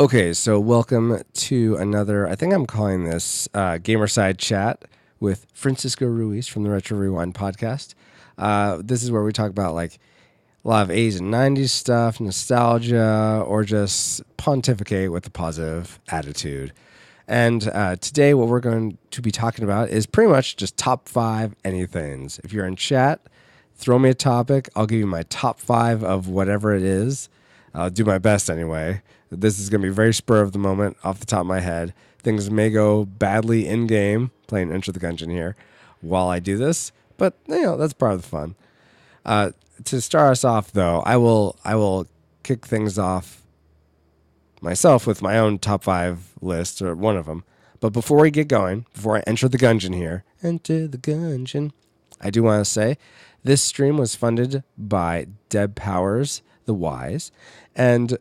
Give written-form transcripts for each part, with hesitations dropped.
Okay, so welcome to another, I think I'm calling this Gamerside Chat with Francisco Ruiz from the Retro Rewind podcast. This is where we talk about like a lot of 80s and 90s stuff, nostalgia, or just pontificate with a positive attitude. And today what we're going to be talking about is pretty much just top 5 anythings. If you're in chat, throw me a topic. I'll give you my top 5 of whatever it is. I'll do my best anyway. This is going to be very spur of the moment, off the top of my head. Things may go badly in game, playing Enter the Gungeon here, while I do this, but that's part of the fun. To start us off, though, I will kick things off myself with my own top 5 list, or one of them. But before we get going, before I enter the Gungeon here, enter the Gungeon, I do want to say this stream was funded by Deb Powers, the Wise, and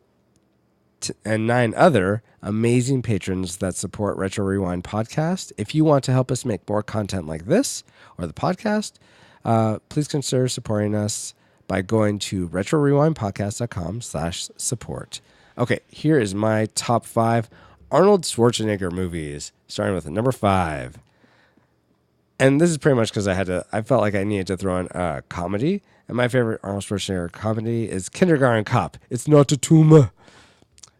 9 other amazing patrons that support Retro Rewind podcast. If you want to help us make more content like this or the podcast, please consider supporting us by going to retrorewindpodcast.com/support. Okay, here is my top 5 Arnold Schwarzenegger movies, starting with number 5. And this is pretty much because I felt like I needed to throw in a comedy. And my favorite Arnold Schwarzenegger comedy is Kindergarten Cop. It's not a tumor.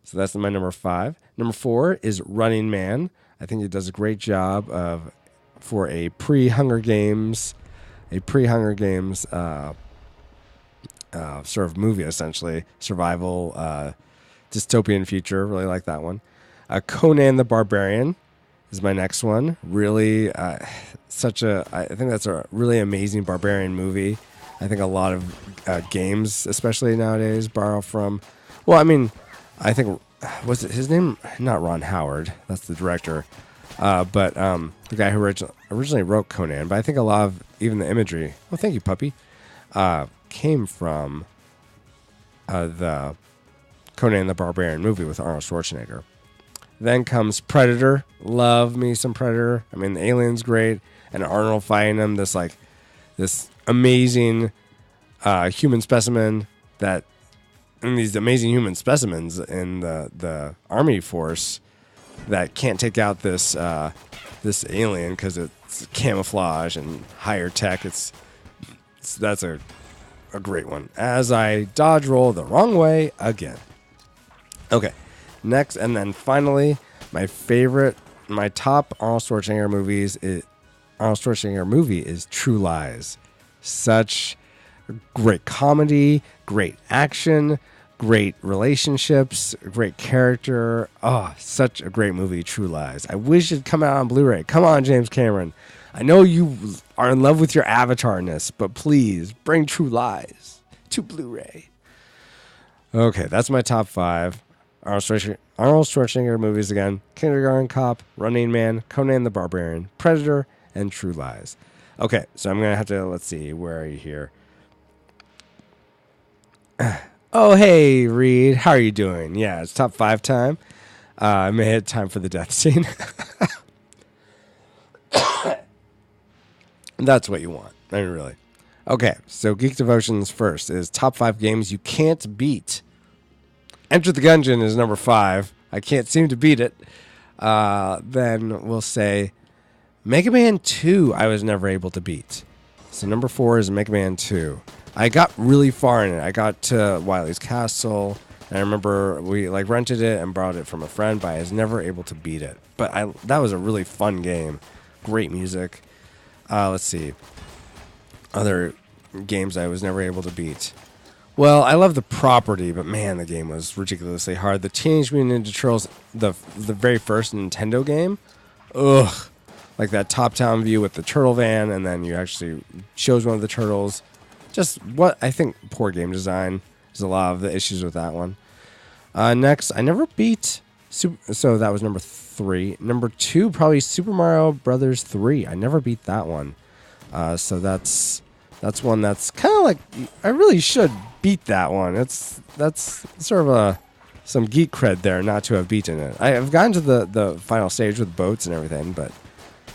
So that's my number 5. Number 4 is Running Man. I think it does a great job for a pre-Hunger Games sort of movie, essentially. Survival, dystopian future. Really like that one. Conan the Barbarian is my next one. Really, I think that's a really amazing barbarian movie. I think a lot of games, especially nowadays, borrow from. Well, I mean, I think was it his name? Not Ron Howard. That's the director, but the guy who originally wrote Conan. But I think a lot of even the imagery. Oh, thank you, puppy. Came from the Conan the Barbarian movie with Arnold Schwarzenegger. Then comes Predator. Love me some Predator. I mean, the alien's great, and Arnold fighting him. This amazing human specimen and these amazing human specimens in the army force that can't take out this alien because it's camouflage and higher tech. That's a great one. As I dodge roll the wrong way again. Okay, next and then finally, my top Arnold Schwarzenegger movie is True Lies. Such great comedy, great action, great relationships, great character. Oh, such a great movie, True Lies. I wish it'd come out on Blu-ray. Come on, James Cameron. I know you are in love with your Avatar-ness, but please bring True Lies to Blu-ray. Okay, that's my top 5. Arnold Schwarzenegger movies again. Kindergarten Cop, Running Man, Conan the Barbarian, Predator, and True Lies. Okay, so I'm going to have to, let's see, where are you here? Oh, hey, Reed. How are you doing? Yeah, it's top 5 time. I may have time for the death scene. That's what you want. I mean, really. Okay, so Geek Devotions first is top 5 games you can't beat. Enter the Gungeon is number 5. I can't seem to beat it. Then we'll say Mega Man 2 I was never able to beat. So number 4 is Mega Man 2. I got really far in it. I got to Wily's Castle, and I remember we rented it and borrowed it from a friend, but I was never able to beat it. But that was a really fun game. Great music. Let's see. Other games I was never able to beat. Well, I love the property, but man, the game was ridiculously hard. The Teenage Mutant Ninja Turtles, the very first Nintendo game, ugh. Like that top-down view with the turtle van, and then you actually chose one of the turtles. Just what I think poor game design is a lot of the issues with that one. Next, I never beat. So that was number 3. Number 2, probably Super Mario Brothers 3. I never beat that one. So that's one that's kind of like I really should beat that one. That's sort of some geek cred there not to have beaten it. I've gotten to the final stage with boats and everything, but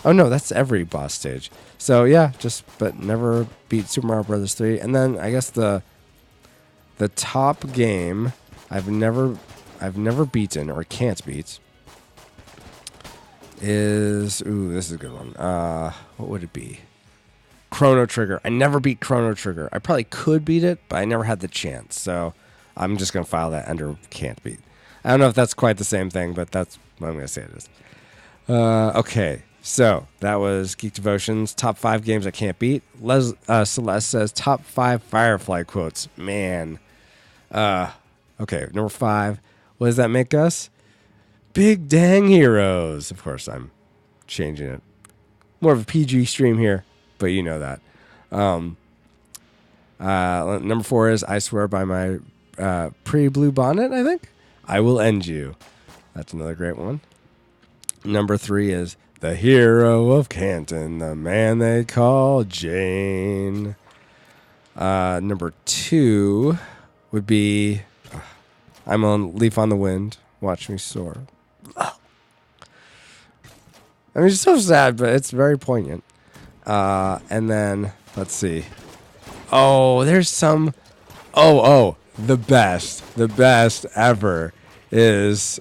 oh no, that's every boss stage. So yeah, but never beat Super Mario Brothers 3. And then I guess the top game I've never I've never beaten or can't beat is... Ooh, this is a good one. What would it be? Chrono Trigger. I never beat Chrono Trigger. I probably could beat it, but I never had the chance. So I'm just going to file that under can't beat. I don't know if that's quite the same thing, but that's what I'm going to say it is. Okay, so that was Geek Devotions, top 5 games I can't beat. Celeste says top 5 Firefly quotes. Man. Okay, number 5. What does that make us? Big dang heroes. Of course, I'm changing it. More of a PG stream here, but you know that. Number 4 is I swear by my pre-blue bonnet, I think. I will end you. That's another great one. Number 3 is the hero of Canton, the man they call Jane. Number 2 would be I'm on Leaf on the Wind. Watch me soar. I mean, it's so sad, but it's very poignant. And then, let's see. Oh, there's some... Oh, the best ever is...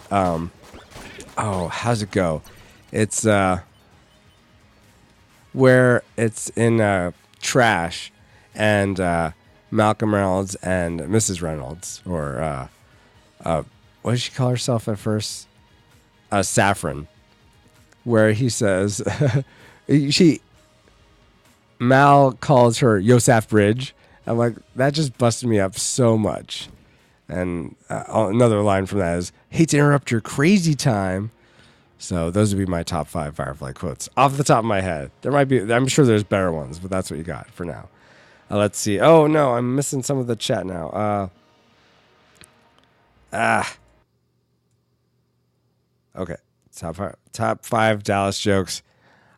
how's it go? It's where it's in trash, and Malcolm Reynolds and Mrs. Reynolds, or what did she call herself at first? Saffron. Where he says, Mal calls her Yosef Bridge. I'm like, that just busted me up so much. And another line from that is, hate to interrupt your crazy time. So those would be my top 5 Firefly quotes off the top of my head. There might be, I'm sure there's better ones, but that's what you got for now. Let's see. Oh no, I'm missing some of the chat now. Okay. Top 5 Dallas jokes.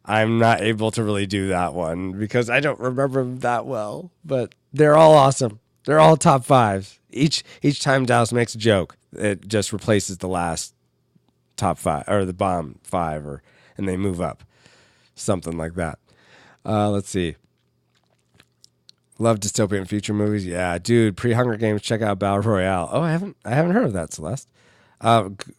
I'm not able to really do that one because I don't remember them that well, but they're all awesome. They're all top 5s. Each time Dallas makes a joke, it just replaces the last top 5 or the bottom 5, and they move up. Something like that. Let's see. Love dystopian future movies. Yeah, dude, pre-Hunger Games, check out Battle Royale. Oh, I haven't heard of that, Celeste.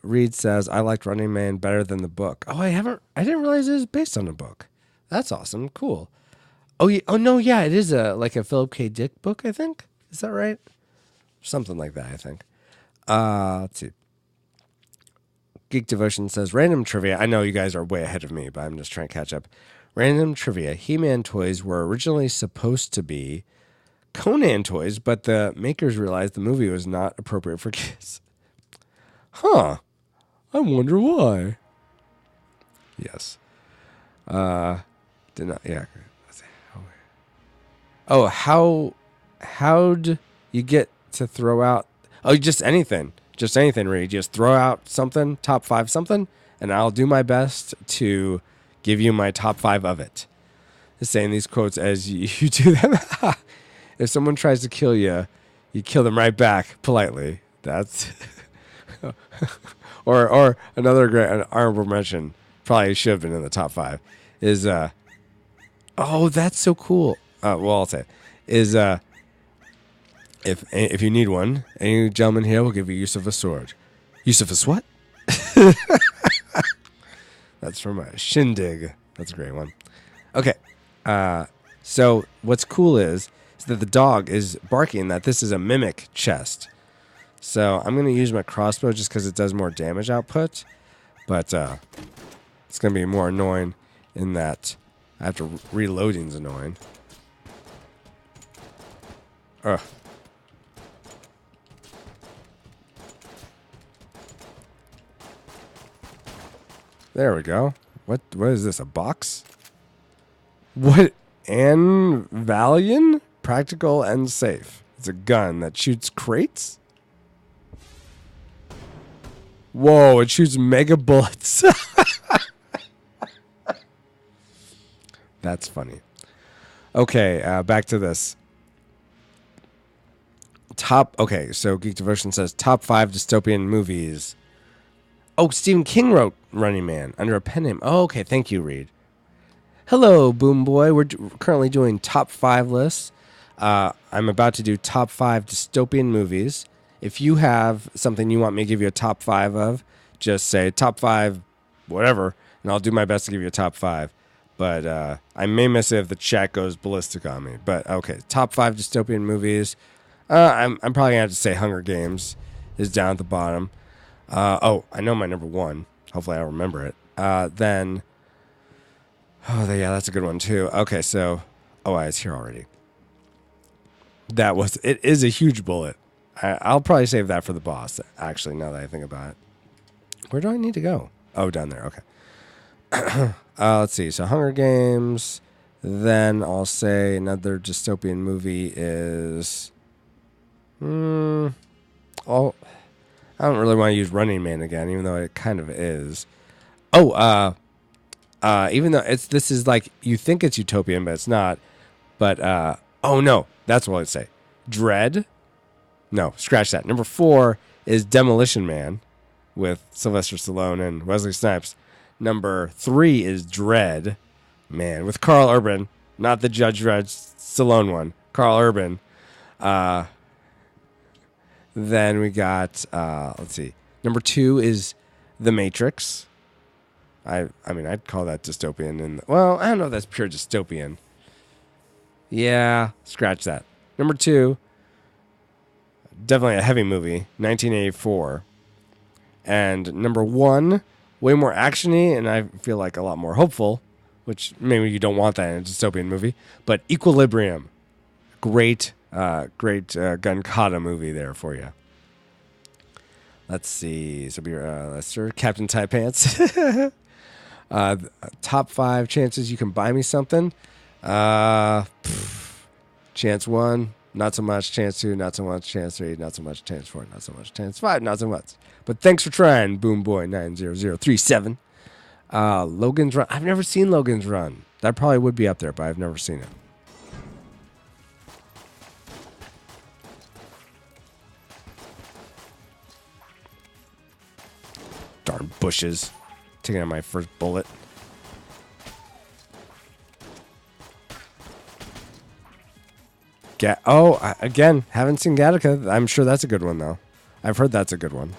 Reed says, I liked Running Man better than the book. Oh, I didn't realize it was based on a book. That's awesome. Cool. Oh, yeah. Oh no, yeah, it is like a Philip K. Dick book, I think. Is that right? Something like that, I think. Let's see. Geek Devotion says, random trivia. I know you guys are way ahead of me, but I'm just trying to catch up. Random trivia. He-Man toys were originally supposed to be Conan toys, but the makers realized the movie was not appropriate for kids. Huh. I wonder why. Yes. Did not. Yeah. Let's see. Oh, how'd you get to throw out? Oh, just anything. Just anything, Reed. Just throw out something, top 5 something, and I'll do my best to give you my top 5 of it. Just saying these quotes as you do them. If someone tries to kill you, you kill them right back politely. That's... or another great honorable mention, probably should have been in the top 5, is oh, that's so cool. Well, I'll say is if you need one, any gentleman here will give you use of a sword. Use of a what? That's from a Shindig. That's a great one. Okay, so what's cool is that the dog is barking that this is a mimic chest. So I'm going to use my crossbow just because it does more damage output. But it's going to be more annoying in that I have to reloading's annoying. Ugh. There we go. What is this, a box? What? Anvalion? Practical and safe. It's a gun that shoots crates? Whoa, it shoots mega bullets. That's funny. Okay, back to this. Okay, so Geek Devotion says top 5 dystopian movies. Oh, Stephen King wrote Running Man under a pen name. Oh, okay, thank you, Reed. Hello, Boom Boy. We're currently doing top 5 lists. I'm about to do top 5 dystopian movies. If you have something you want me to give you a top 5 of, just say top 5, whatever, and I'll do my best to give you a top 5. But I may miss it if the chat goes ballistic on me. But okay, top 5 dystopian movies. I'm probably gonna have to say Hunger Games is down at the bottom. I know my number 1. Hopefully, I'll remember it. Then, yeah, that's a good one too. Okay, so it's here already. It is a huge bullet. I'll probably save that for the boss. Actually, now that I think about it, where do I need to go? Oh, down there. Okay. Let's see. So Hunger Games. Then I'll say another dystopian movie is. I don't really want to use Running Man again, even though it kind of is. Even though this is like you think it's utopian, but it's not. But no, that's what I'd say. Dread. No, scratch that. Number 4 is Demolition Man with Sylvester Stallone and Wesley Snipes. Number 3 is Dread, man, with Carl Urban, not the Judge Dredd Stallone one. Carl Urban. Then we got, let's see. Number 2 is The Matrix. I mean, I'd call that dystopian. I don't know if that's pure dystopian. Yeah, scratch that. Number 2, definitely a heavy movie, 1984. And number 1, way more actiony, and I feel like a lot more hopeful, which maybe you don't want that in a dystopian movie. But Equilibrium, great gun kata movie there for you. Let's see. So Lester, Captain Tight Pants. Top 5 chances you can buy me something. Chance 1, not so much. Chance 2, not so much. Chance 3, not so much. Chance 4, not so much. Chance 5, not so much. But thanks for trying, Boomboy 90037. Logan's Run. I've never seen Logan's Run. That probably would be up there, but I've never seen it. Darn bushes. Taking out my first bullet. Again, haven't seen Gattaca. I'm sure that's a good one, though. I've heard that's a good one.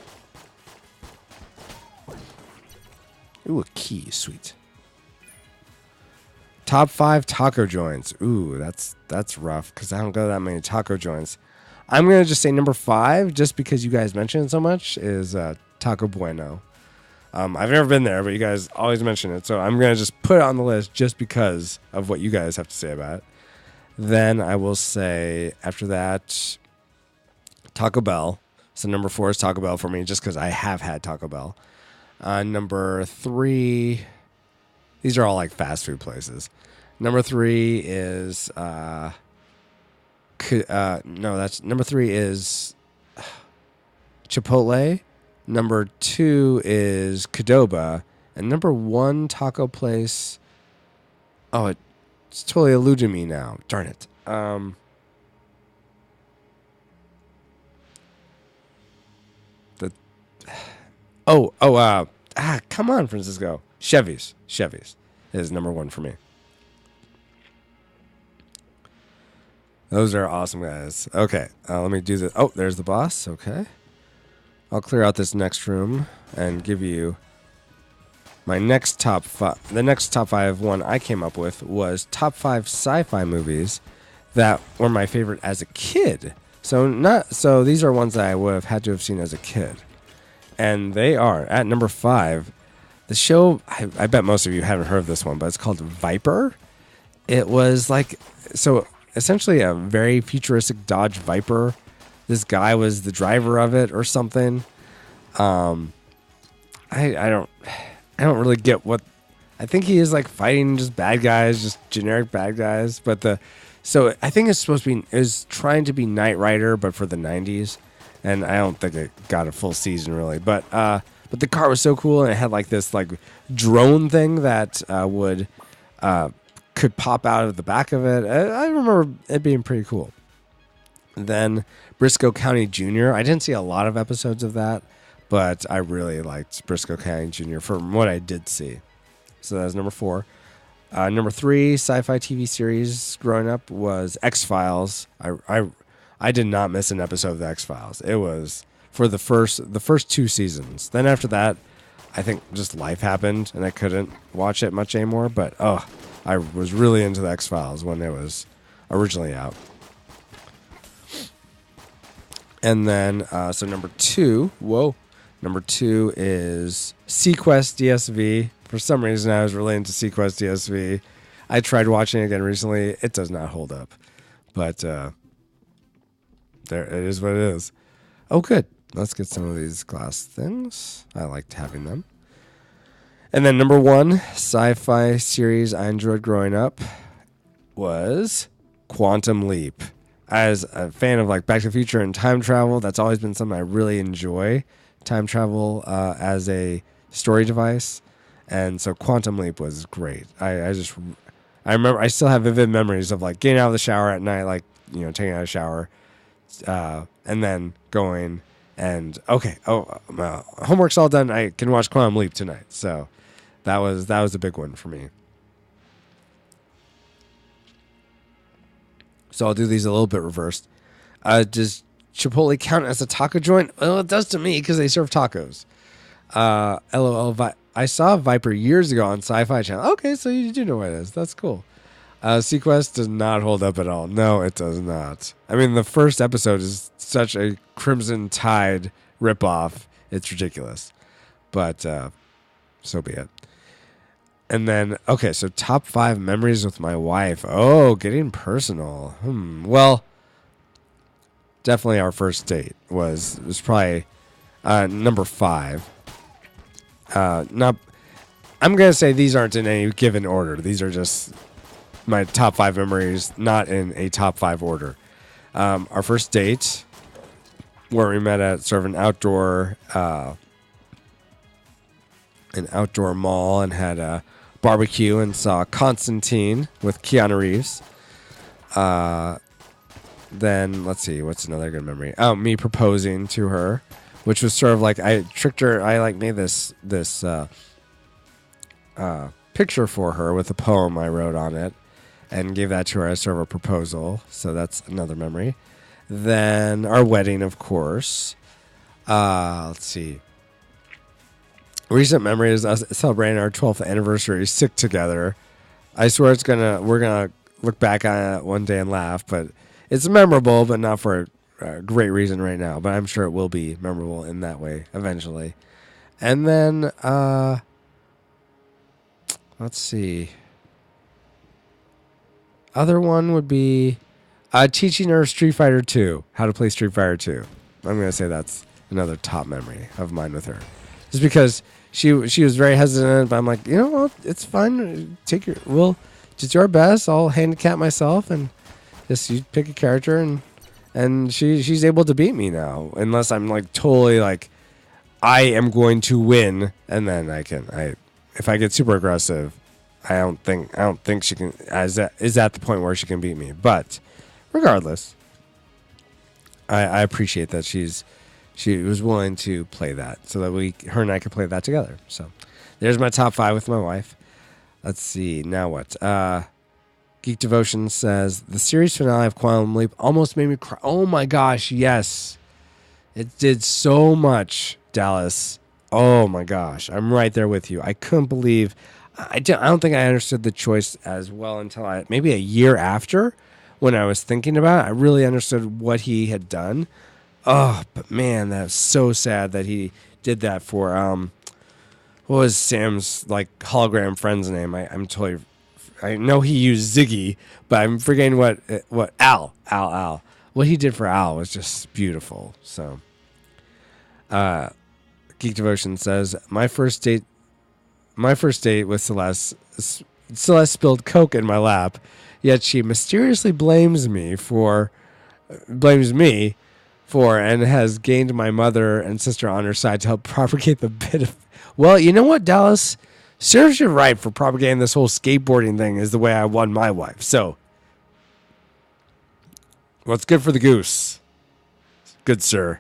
Ooh, a key. Sweet. Top 5 taco joints. Ooh, that's rough because I don't go to that many taco joints. I'm going to just say number 5, just because you guys mention it so much, is Taco Bueno. I've never been there, but you guys always mention it. So I'm going to just put it on the list just because of what you guys have to say about it. Then I will say, after that, Taco Bell. So number 4 is Taco Bell for me, just because I have had Taco Bell. Number 3, these are all like fast food places. Number 3 is, number 3 is Chipotle. Number 2 is Qdoba. And number 1 taco place, it's totally eluding me now. Darn it. Come on, Francisco. Chevy's is number 1 for me. Those are awesome, guys. Okay, let me do this. Oh, there's the boss. Okay. I'll clear out this next room and give you my next top 5. The next top 5 one I came up with was top 5 sci-fi movies that were my favorite as a kid. So these are ones that I would have had to have seen as a kid. And they are at number 5. The show, I bet most of you haven't heard of this one, but it's called Viper. It was essentially a very futuristic Dodge Viper. This guy was the driver of it or something. I don't really get what. I think he is like fighting just bad guys, just generic bad guys. So I think it's supposed to be is trying to be Knight Rider, but for the 90s, and I don't think it got a full season really. But the car was so cool, and it had like this like drone thing that could pop out of the back of it. I remember it being pretty cool. Then Briscoe County Jr. I didn't see a lot of episodes of that, but I really liked Briscoe County Jr. from what I did see. So that was number 4. Number 3 sci-fi TV series growing up was X-Files. I I did not miss an episode of the X-Files. It was for the first 2 seasons. Then after that, I think just life happened and I couldn't watch it much anymore. But I was really into the X-Files when it was originally out. And then so number 2 is Sequest DSV. For some reason, I was really into Sequest DSV. I tried watching it again recently. It does not hold up. But there it is what it is. Oh, good. Let's get some of these glass things. I liked having them. And then number 1 sci-fi series I enjoyed growing up was Quantum Leap. As a fan of like Back to the Future and time travel, that's always been something I really enjoy. Time travel as a story device. And so Quantum Leap was great. I remember I still have vivid memories of like getting out of the shower at night, like, taking out a shower, and then going and homework's all done. I can watch Quantum Leap tonight. So that was a big one for me. So I'll do these a little bit reversed. Does Chipotle count as a taco joint? Well, it does to me because they serve tacos. LOL. I saw Viper years ago on Sci-Fi Channel. Okay, so you do know what it is. That's cool. Sequest does not hold up at all. No, it does not. I mean, the first episode is such a Crimson Tide ripoff. It's ridiculous. But so be it. And then, okay, so top 5 memories with my wife. Oh, getting personal. Well, definitely our first date was probably number 5. I'm going to say these aren't in any given order. These are just my top 5 memories, not in a top 5 order. Our first date, where we met at sort of an outdoor mall and had a barbecue and saw Constantine with Keanu Reeves. Then let's see, what's another good memory? Oh, me proposing to her, which was sort of like I tricked her. I like made this picture for her with a poem I wrote on it, and gave that to her as sort of a proposal. So that's another memory. Then our wedding, of course. Let's see. Recent memory is us celebrating our 12th anniversary sick together. I swear we're gonna look back on it one day and laugh, but it's memorable, but not for a great reason right now. But I'm sure it will be memorable in that way eventually. And then let's see. Other one would be teaching her Street Fighter 2, how to play Street Fighter 2. I'm gonna say that's another top memory of mine with her, just because she was very hesitant, but I'm like, well, it's fine. We'll just do our best. I'll handicap myself and just you pick a character, and she's able to beat me now, unless I'm like totally like I am going to win, and then if I get super aggressive, I don't think she can is at the point where she can beat me. But regardless, I appreciate that she was willing to play that so that her and I could play that together. So there's my top 5 with my wife. Let's see. Now what? Geek Devotion says, the series finale of Quantum Leap almost made me cry. Oh my gosh, yes. It did so much, Dallas. Oh my gosh. I'm right there with you. I couldn't believe. I don't think I understood the choice as well until maybe a year after, when I was thinking about it. I really understood what he had done. Oh, but man, that's so sad that he did that for what was Sam's like hologram friend's name? I know he used Ziggy, but I'm forgetting what Al. What he did for Al was just beautiful. So, Geek Devotion says, my first date with Celeste spilled Coke in my lap, yet she mysteriously blames me for and has gained my mother and sister on her side to help propagate the bit of. Well, you know what, Dallas? Serves you right for propagating this whole skateboarding thing is the way I won my wife. So, what's good for the goose? Good, sir.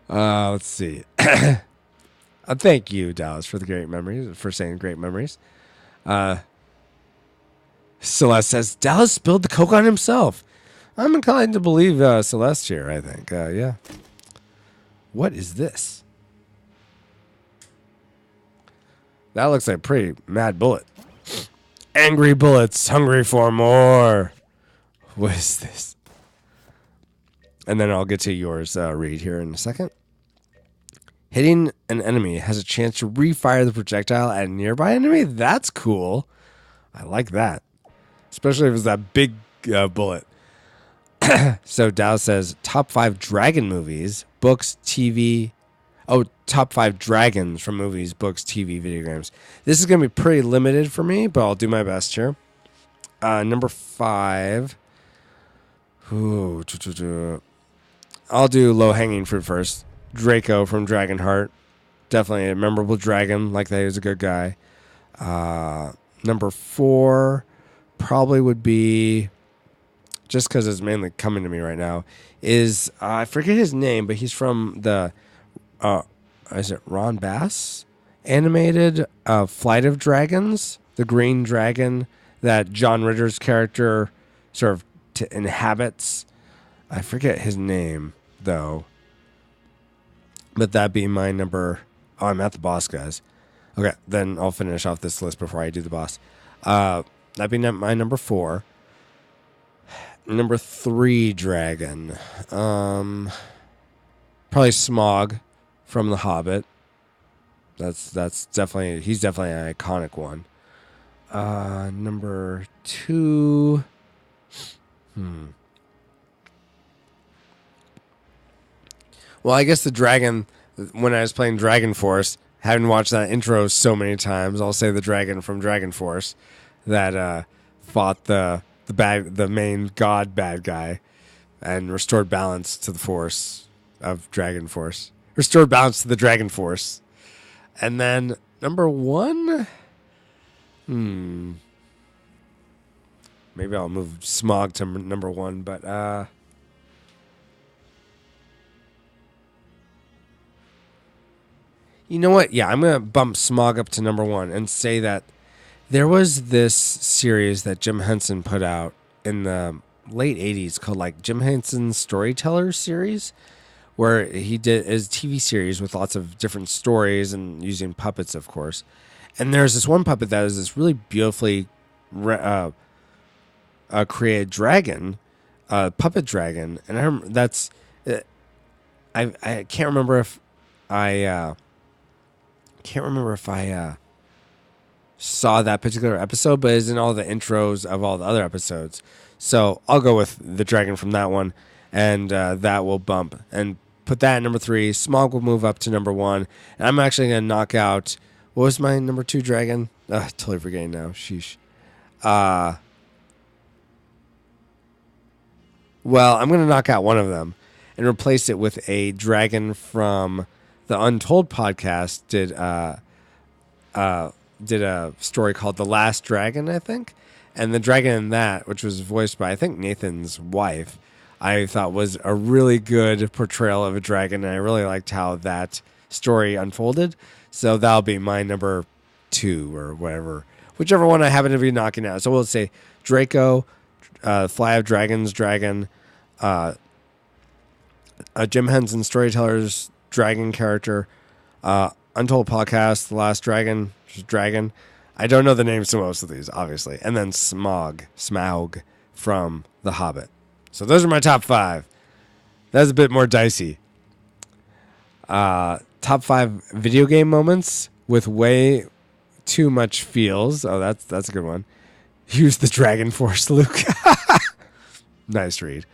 Let's see. Thank you, Dallas, for the great memories, for saying great memories. Celeste says, Dallas spilled the Coke on himself. I'm inclined to believe Celeste here, I think. Yeah. What is this? That looks like a pretty mad bullet. Angry bullets, hungry for more. What is this? And then I'll get to yours, Reed, here in a second. Hitting an enemy has a chance to refire the projectile at a nearby enemy? That's cool. I like that. Especially if it's that big bullet. So Dow says, top 5 dragon movies, books, TV. Oh, top 5 dragons from movies, books, TV, video games. This is going to be pretty limited for me, but I'll do my best here. Number 5. Ooh, I'll do low-hanging fruit first. Draco from Dragonheart. Definitely a memorable dragon. Like that, he was a good guy. Number 4 probably would be, just because it's mainly coming to me right now, is, I forget his name, but he's from the, is it Ron Bass? Animated Flight of Dragons, the green dragon that John Ritter's character sort of inhabits. I forget his name, though. But that'd be my number. Oh, I'm at the boss, guys. Okay, then I'll finish off this list before I do the boss. That'd be my number 4. Number 3 dragon. Probably Smog from The Hobbit. That's definitely, he's definitely an iconic one. Number 2. Well, I guess the dragon, when I was playing Dragon Force, having watched that intro so many times, I'll say the dragon from Dragon Force that fought the main god bad guy and restored balance to the force of Dragon Force. Restored balance to the Dragon Force. And then number 1? Maybe I'll move Smog to number 1, but you know what? Yeah, I'm going to bump Smog up to number 1 and say that there was this series that Jim Henson put out in the late 80s called like Jim Henson's Storyteller series, where he did his TV series with lots of different stories and using puppets, of course. And there's this one puppet that is this really beautifully created dragon, puppet dragon. And I remember that's, I can't remember if I saw that particular episode, but it's in all the intros of all the other episodes. So I'll go with the dragon from that one, and that will bump and put that at number 3. Smog will move up to number 1, and I'm actually going to knock out, what was my number 2 dragon? Totally forgetting now. Sheesh. Well, I'm going to knock out one of them and replace it with a dragon from the Untold podcast. Did a story called The Last Dragon, I think. And the dragon in that, which was voiced by, I think, Nathan's wife, I thought was a really good portrayal of a dragon. And I really liked how that story unfolded. So that'll be my number 2 or whatever. Whichever one I happen to be knocking out. So we'll say Draco, Fly of Dragons, Dragon, Jim Henson Storyteller's dragon character, Untold podcast, The Last Dragon, Dragon. I don't know the names to most of these, obviously. And then Smaug from The Hobbit. So those are my top 5. That's a bit more dicey. Top 5 video game moments with way too much feels. Oh, that's a good one. Use the Dragon Force, Luke. Nice read.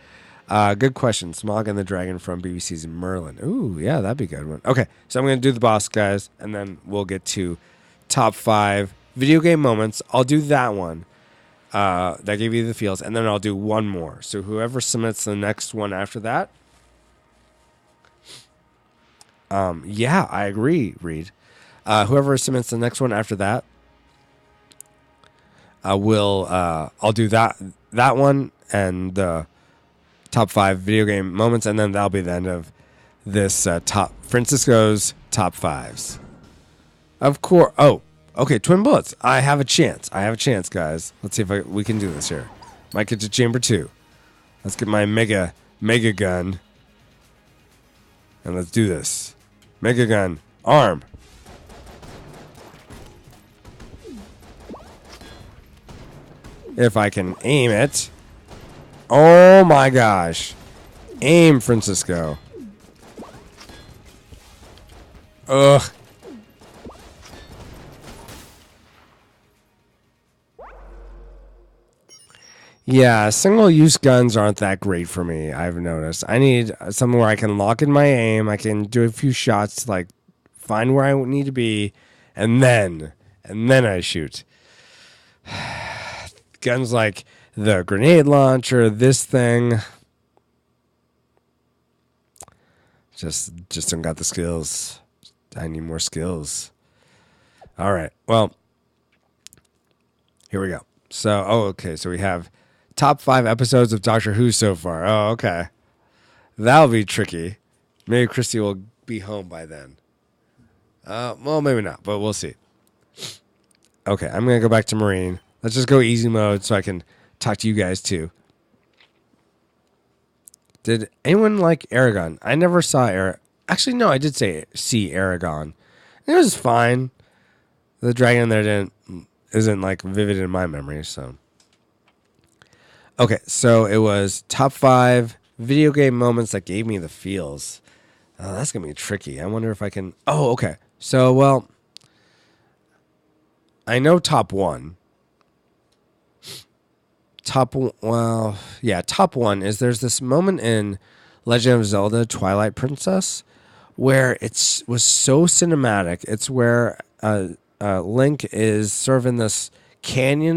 Good question. Smog and the Dragon from BBC's Merlin. Ooh, yeah, that'd be a good one. Okay, so I'm going to do the boss, guys, and then we'll get to top 5 video game moments. I'll do that one. That gave you the feels, and then I'll do one more. So whoever submits the next one after that. Yeah, I agree, Reed. Whoever submits the next one after that, I'll do that one and the top 5 video game moments, and then that'll be the end of this Francisco's top 5s. Of course. Oh, okay. Twin bullets. I have a chance, guys. Let's see if we can do this here. Might get to chamber 2. Let's get my mega gun. And let's do this. Mega gun. Arm. If I can aim it. Oh my gosh. Aim, Francisco. Ugh. Yeah, single-use guns aren't that great for me, I've noticed. I need something where I can lock in my aim, I can do a few shots, like find where I need to be, and then I shoot. Guns like the grenade launcher, this thing, just don't got the skills. I need more skills. All right, well, here we go. So, okay, so we have top 5 episodes of Doctor Who so far. Oh, okay. That'll be tricky. Maybe Christy will be home by then. Well, maybe not, but we'll see. Okay, I'm going to go back to Marine. Let's just go easy mode so I can talk to you guys too. Did anyone like Aragon? I never saw Aragon. Actually, no, I did see Aragon. It was fine. The dragon there isn't like vivid in my memory, so. Okay, so it was top 5 video game moments that gave me the feels. Oh, that's going to be tricky. I wonder if I can... Oh, okay. So, well, I know top 1. Top 1 is there's this moment in Legend of Zelda Twilight Princess where it was so cinematic. It's where Link is sort of in this canyon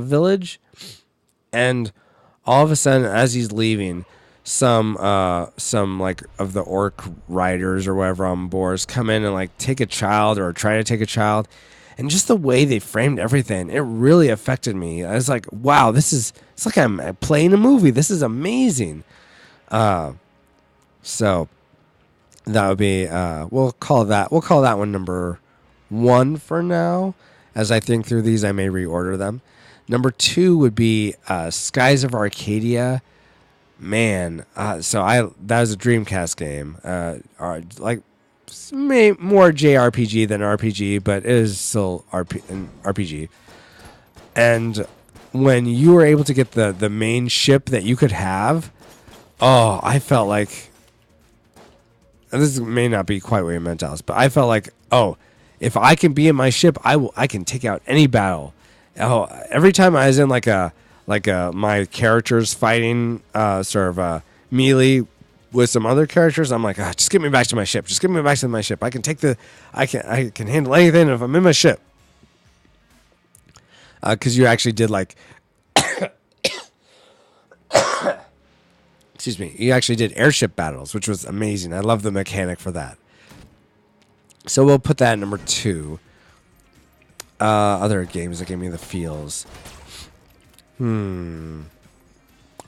village, and all of a sudden, as he's leaving, some like of the orc riders or whatever on boards come in and like take a child or try to take a child, and just the way they framed everything, it really affected me. I was like, wow, it's like I'm playing a movie. This is amazing. So that would be we'll call that one number 1 for now. As I think through these, I may reorder them. Number 2 would be Skies of Arcadia. Man, that was a Dreamcast game. Like more JRPG than RPG, but it is still an RPG. And when you were able to get the main ship that you could have, oh, I felt like... This may not be quite what you meant, Alice, but I felt like, oh, if I can be in my ship, I can take out any battle. Oh, every time I was in my characters fighting sort of melee with some other characters, I'm like, just get me back to my ship. Just get me back to my ship. I can handle anything if I'm in my ship. Because you actually did like, excuse me, you actually did airship battles, which was amazing. I love the mechanic for that. So we'll put that at number 2. Other games that gave me the feels.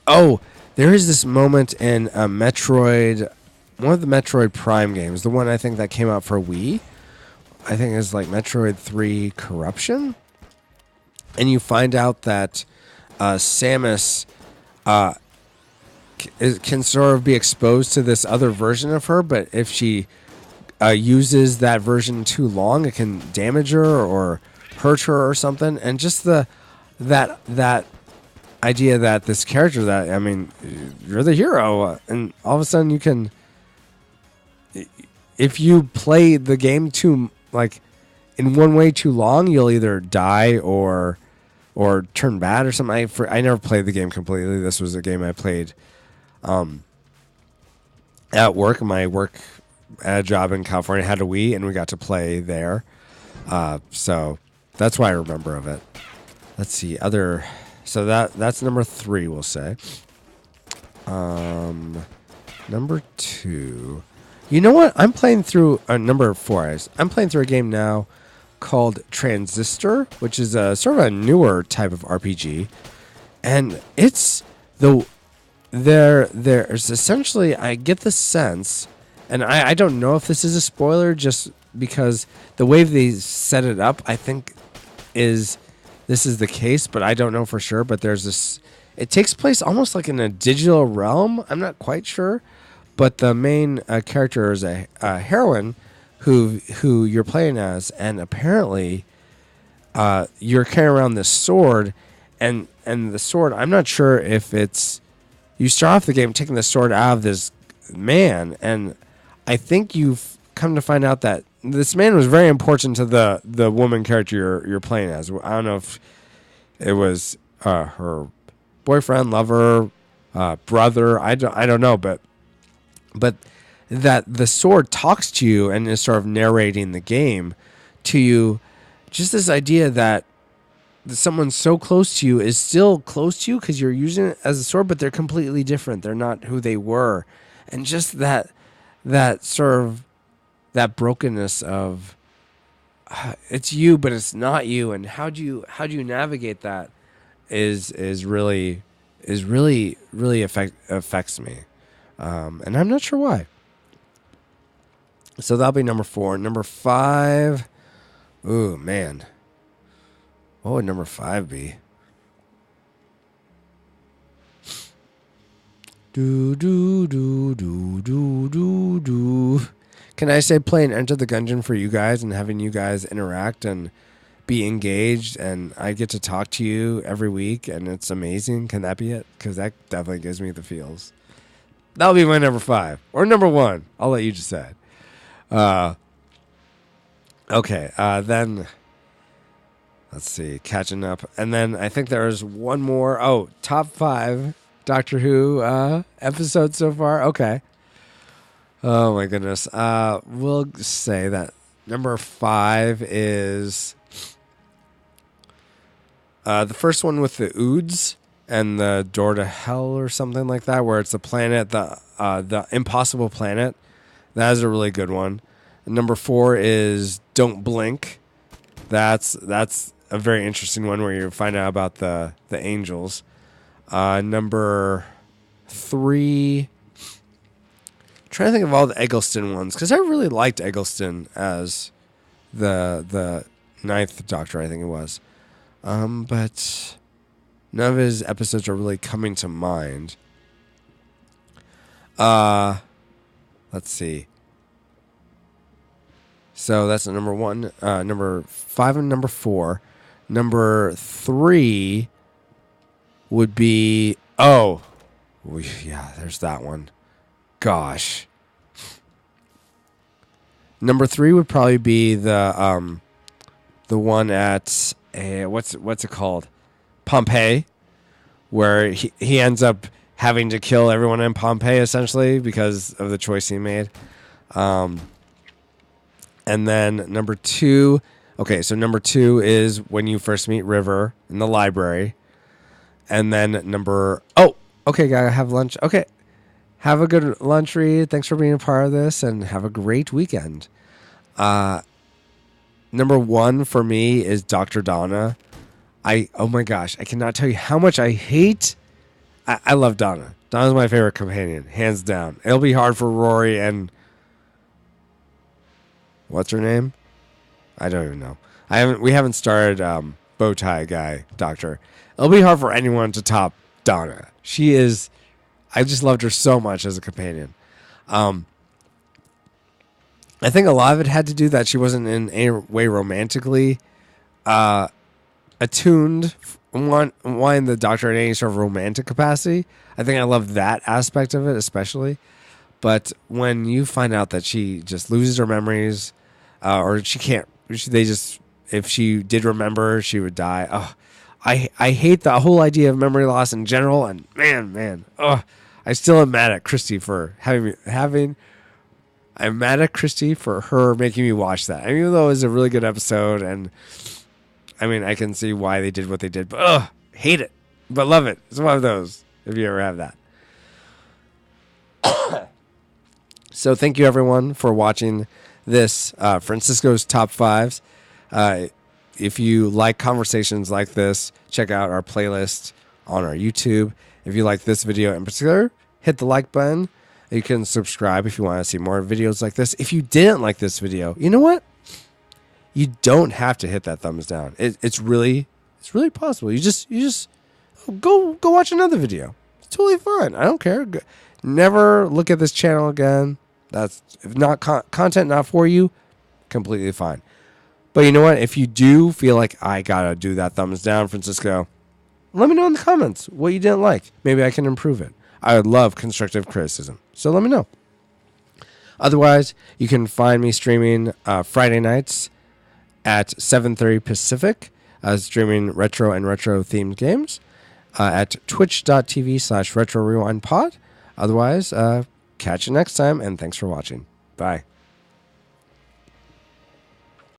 Oh, there is this moment in Metroid, one of the Metroid Prime games, the one I think that came out for Wii. I think it's like Metroid 3 Corruption. And you find out that Samus can sort of be exposed to this other version of her, but if she uses that version too long, it can damage her or hurt her or something. And just that idea that this character that, I mean, you're the hero, and all of a sudden you can, if you play the game too, like, in one way too long, you'll either die or turn bad or something. I never played the game completely. This was a game I played at work. My work at a job in California had a Wii, and we got to play there. So that's why I remember of it. Let's see, so that's number 3, we'll say. Number 2. You know what? I'm playing through number 4. I'm playing through a game now called Transistor, which is a sort of a newer type of RPG, and it's there's essentially, I get the sense, and I don't know if this is a spoiler, just because the way they set it up, I think this is the case, but I don't know for sure. But there's this It takes place almost like in a digital realm. I'm not quite sure, but the main character is a heroine who you're playing as, and apparently you're carrying around this sword, and the sword. I'm not sure if it's you start off the game taking the sword out of this man, and I think you've come to find out that this man was very important to the woman character you're playing as. I don't know if it was her boyfriend, lover, brother. I don't know, but that the sword talks to you and is sort of narrating the game to you. Just this idea that someone so close to you is still close to you because you're using it as a sword, but they're completely different. They're not who they were, and just that sort of that brokenness of it's you, but it's not you, and how do you navigate that is really affects me, and I'm not sure why. So that'll be number 4. Number 5. Ooh, man. What would number 5 be? Do do do do do do do. Can I say playing Enter the Gungeon for you guys and having you guys interact and be engaged, and I get to talk to you every week, and it's amazing? Can that be it? Because that definitely gives me the feels. That'll be my number 5 or number 1. I'll let you decide. Okay. Then let's see, catching up, and then I think there's one more. Oh, top 5 Doctor Who episodes so far. Okay. Oh my goodness. We'll say that number 5 is the first one with the Oods and the Door to Hell or something like that, where it's the planet, the impossible planet. That is a really good one. And number 4 is Don't Blink. That's a very interesting one where you find out about the angels. Number 3. Trying to think of all the Eggleston ones, because I really liked Eggleston as the 9th Doctor, I think it was. But none of his episodes are really coming to mind. Let's see. So that's number 1, number 5, and number 4. Number 3 would be there's that one. Gosh. Number 3 would probably be the one at what's it called? Pompeii, where he ends up having to kill everyone in Pompeii essentially because of the choice he made. And then number 2. Okay, so number 2 is when you first meet River in the library. And then okay, gotta have lunch. Okay. Have a good lunch, Reed. Thanks for being a part of this, and have a great weekend. Number 1 for me is Dr. Donna. Oh my gosh, I cannot tell you how much I hate. I love Donna. Donna's my favorite companion, hands down. It'll be hard for Rory and what's her name? I don't even know. We haven't started Bowtie Guy Doctor. It'll be hard for anyone to top Donna. She is. I just loved her so much as a companion. I think a lot of it had to do that she wasn't in any way romantically attuned, wanting the Doctor in any sort of romantic capacity. I think I love that aspect of it especially. But when you find out that she just loses her memories, or she can't, if she did remember, she would die. Oh, I hate the whole idea of memory loss in general. And man, I still am mad at Christy for I'm mad at Christy for her making me watch that. I mean, even though it was a really good episode, and I mean, I can see why they did what they did, but hate it, but love it. It's one of those, if you ever have that. So thank you everyone for watching this Francisco's Top 5s. If you like conversations like this, check out our playlist on our YouTube. If you like this video in particular, hit the like button. You can subscribe if you want to see more videos like this. If you didn't like this video, you know what? You don't have to hit that thumbs down. It's really possible. You just go watch another video. It's totally fine. I don't care. Never look at this channel again. That's if not content not for you, completely fine. But you know what? If you do feel like I gotta do that thumbs down, Francisco, let me know in the comments what you didn't like. Maybe I can improve it. I would love constructive criticism. So let me know. Otherwise, you can find me streaming Friday nights at 7:30 Pacific, streaming retro and retro-themed games at twitch.tv/retrorewindpod. Otherwise, catch you next time, and thanks for watching. Bye.